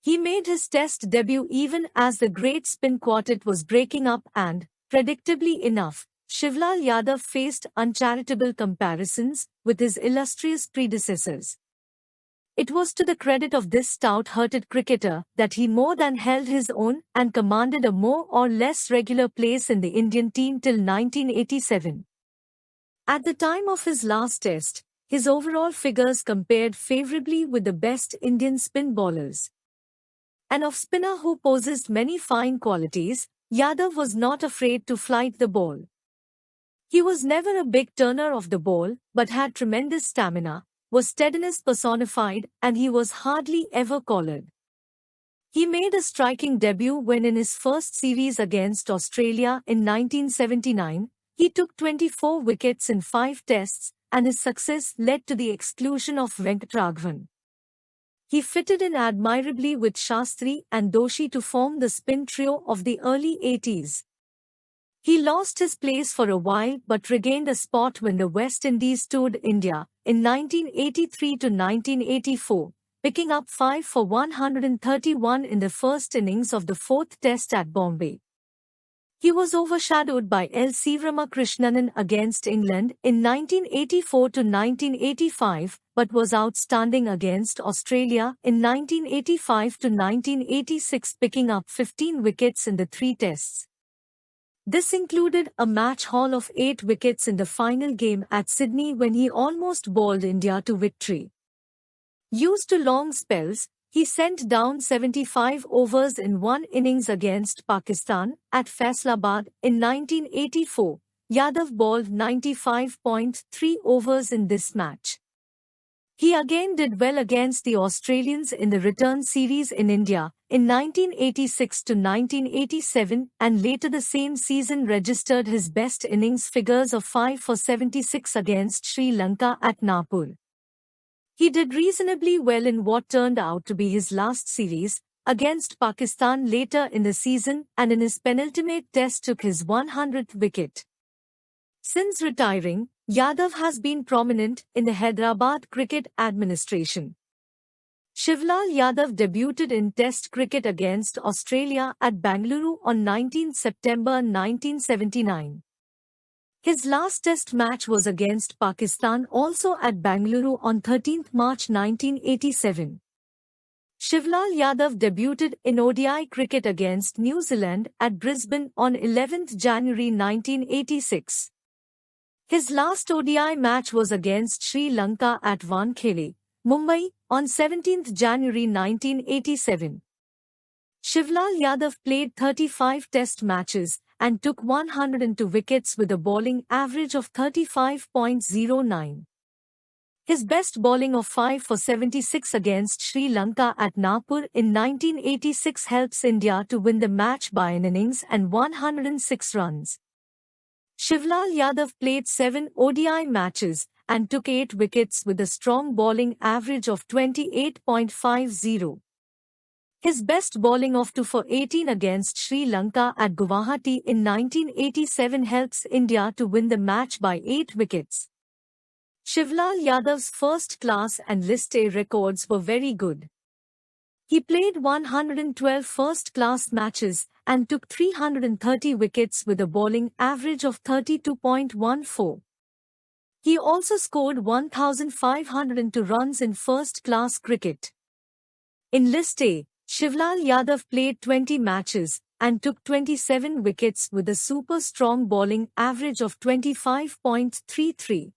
He made his Test debut even as the great spin quartet was breaking up and, predictably enough, Shivlal Yadav faced uncharitable comparisons with his illustrious predecessors. It was to the credit of this stout-hearted cricketer that he more than held his own and commanded a more or less regular place in the Indian team till 1987. At the time of his last test, his overall figures compared favourably with the best Indian spin bowlers. An off-spinner who possessed many fine qualities, Yadav was not afraid to flight the ball. He was never a big turner of the ball, but had tremendous stamina, was steadiness personified, and he was hardly ever collared. He made a striking debut when in his first series against Australia in 1979, he took 24 wickets in 5 tests, and his success led to the exclusion of Venkatraghavan. He fitted in admirably with Shastri and Doshi to form the spin trio of the early 80s. He lost his place for a while but regained a spot when the West Indies toured India in 1983 to 1984, picking up 5 for 131 in the first innings of the 4th Test at Bombay. He was overshadowed by L. C. Ramakrishnan against England in 1984 to 1985, but was outstanding against Australia in 1985 to 1986, picking up 15 wickets in the 3 tests. This included a match haul of 8 wickets in the final game at Sydney when he almost bowled India to victory. Used to long spells, he sent down 75 overs in one innings against Pakistan at Faisalabad in 1984. Yadav bowled 95.3 overs in this match. He again did well against the Australians in the return series in India in 1986 to 1987, and later the same season registered his best innings figures of 5 for 76 against Sri Lanka at Nagpur. He did reasonably well in what turned out to be his last series, against Pakistan later in the season, and in his penultimate test took his 100th wicket. Since retiring, Yadav has been prominent in the Hyderabad cricket administration. Shivlal Yadav debuted in Test cricket against Australia at Bengaluru on 19 September 1979. His last Test match was against Pakistan, also at Bengaluru, on 13 March 1987. Shivlal Yadav debuted in ODI cricket against New Zealand at Brisbane on 11 January 1986. His last ODI match was against Sri Lanka at Wankhede, Mumbai, on 17 January 1987. Shivlal Yadav played 35 Test matches and took 102 wickets with a bowling average of 35.09. His best bowling of 5 for 76 against Sri Lanka at Nagpur in 1986 helps India to win the match by an innings and 106 runs. Shivlal Yadav played 7 ODI matches and took 8 wickets with a strong bowling average of 28.50. His best bowling of 2 for 18 against Sri Lanka at Guwahati in 1987 helps India to win the match by 8 wickets. Shivlal Yadav's first-class and List A records were very good. He played 112 first-class matches and took 330 wickets with a bowling average of 32.14. He also scored 1,502 runs in first-class cricket. In List A, Shivlal Yadav played 20 matches and took 27 wickets with a super strong bowling average of 25.33.